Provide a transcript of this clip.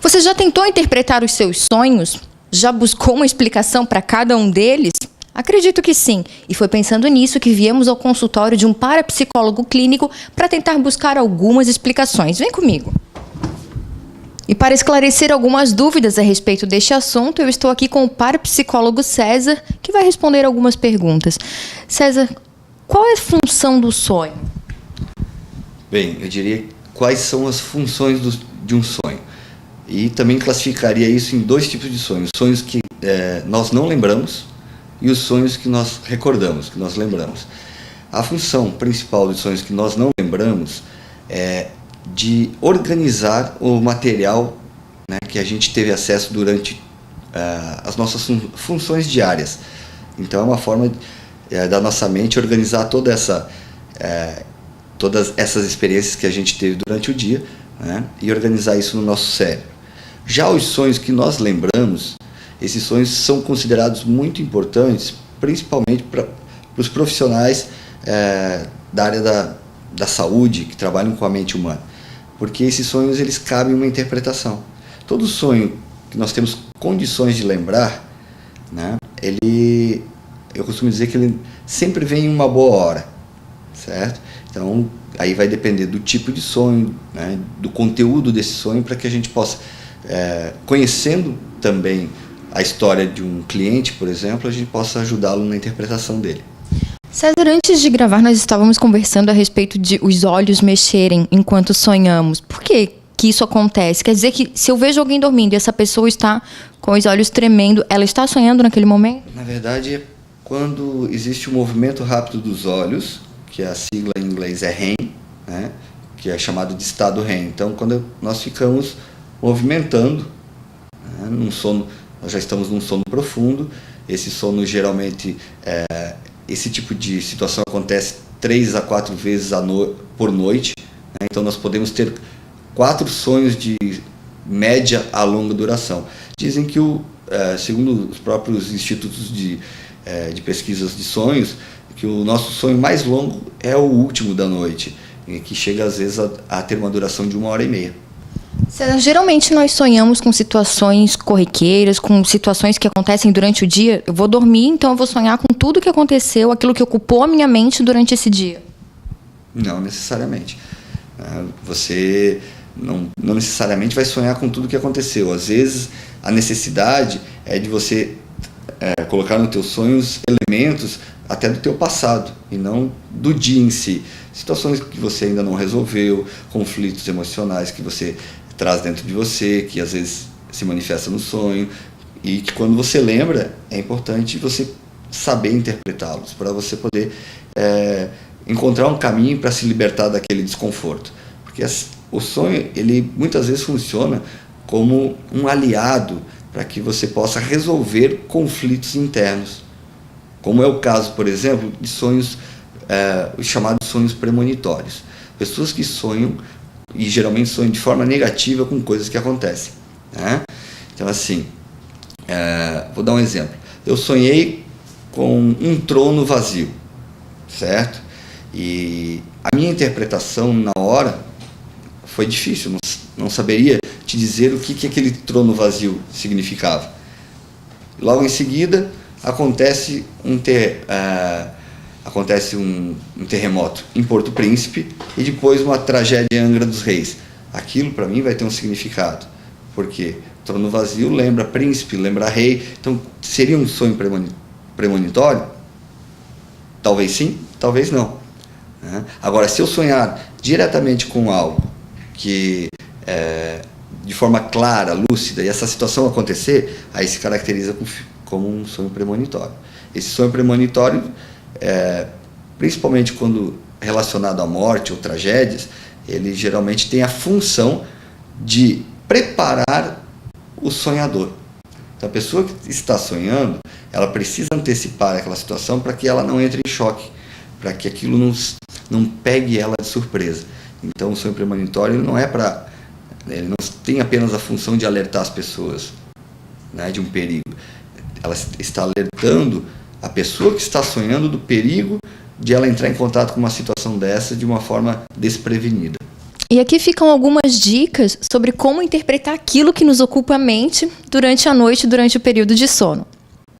Você já tentou interpretar os seus sonhos? Já buscou uma explicação para cada um deles? Acredito que sim, e foi pensando nisso que viemos ao consultório de um parapsicólogo clínico para tentar buscar algumas explicações. Vem comigo. E para esclarecer algumas dúvidas a respeito deste assunto, eu estou aqui com o parapsicólogo César, que vai responder algumas perguntas. César, qual é a função do sonho? Bem, eu diria quais são as funções de um sonho. E também classificaria isso em dois tipos de sonhos. Sonhos que nós não lembramos e os sonhos que nós recordamos, que nós lembramos. A função principal dos sonhos que nós não lembramos é de organizar o material, né, que a gente teve acesso durante as nossas funções diárias. Então é uma forma da nossa mente organizar todas essas experiências que a gente teve durante o dia, né, e organizar isso no nosso cérebro. Já os sonhos que nós lembramos, esses sonhos são considerados muito importantes, principalmente para os profissionais da área da saúde, que trabalham com a mente humana. Porque esses sonhos, eles cabem uma interpretação. Todo sonho que nós temos condições de lembrar, né, eu costumo dizer que ele sempre vem em uma boa hora, certo? Então, aí vai depender do tipo de sonho, né, do conteúdo desse sonho, para que a gente possa, conhecendo também a história de um cliente, por exemplo, a gente possa ajudá-lo na interpretação dele. César, antes de gravar, nós estávamos conversando a respeito de os olhos mexerem enquanto sonhamos. Por que isso acontece? Quer dizer que se eu vejo alguém dormindo e essa pessoa está com os olhos tremendo, ela está sonhando naquele momento? Na verdade, é quando existe um movimento rápido dos olhos, que a sigla em inglês é REM, né, que é chamado de estado REM. Então, quando nós ficamos movimentando, né, num sono, nós já estamos num sono profundo. Esse sono geralmente esse tipo de situação acontece 3 a 4 vezes por noite, né? Então nós podemos ter 4 sonhos de média a longa duração. Dizem que, segundo os próprios institutos de pesquisas de sonhos, que o nosso sonho mais longo é o último da noite, que chega às vezes a ter uma duração de 1h30. César, geralmente nós sonhamos com situações corriqueiras, com situações que acontecem durante o dia. Eu vou dormir, então eu vou sonhar com tudo que aconteceu, aquilo que ocupou a minha mente durante esse dia. Não necessariamente. Você não necessariamente vai sonhar com tudo que aconteceu. Às vezes a necessidade é de você colocar nos teus sonhos elementos até do teu passado e não do dia em si. Situações que você ainda não resolveu, conflitos emocionais que você traz dentro de você, que às vezes se manifesta no sonho, e que quando você lembra, é importante você saber interpretá-los, para você poder encontrar um caminho para se libertar daquele desconforto. Porque o sonho, ele muitas vezes funciona como um aliado para que você possa resolver conflitos internos. Como é o caso, por exemplo, de sonhos, os chamados sonhos premonitórios. Pessoas que sonham, e geralmente sonham de forma negativa com coisas que acontecem, né? Então, assim, vou dar um exemplo. Eu sonhei com um trono vazio, certo? E a minha interpretação na hora foi difícil, não saberia te dizer o que aquele trono vazio significava. Logo em seguida, acontece um terremoto em Porto Príncipe e depois uma tragédia em Angra dos Reis. Aquilo para mim vai ter um significado, porque trono vazio lembra príncipe, lembra rei. Então seria um sonho premonitório? Talvez sim, talvez não, né? Agora, se eu sonhar diretamente com algo que de forma clara, lúcida, e essa situação acontecer, aí se caracteriza como um sonho premonitório. Esse sonho premonitório, principalmente quando relacionado à morte ou tragédias, ele geralmente tem a função de preparar o sonhador. Então, a pessoa que está sonhando, ela precisa antecipar aquela situação para que ela não entre em choque, para que aquilo não pegue ela de surpresa. Então, o sonho premonitório ele não tem apenas a função de alertar as pessoas, né, de um perigo. Ela está alertando a pessoa que está sonhando do perigo de ela entrar em contato com uma situação dessa de uma forma desprevenida. E aqui ficam algumas dicas sobre como interpretar aquilo que nos ocupa a mente durante a noite, durante o período de sono.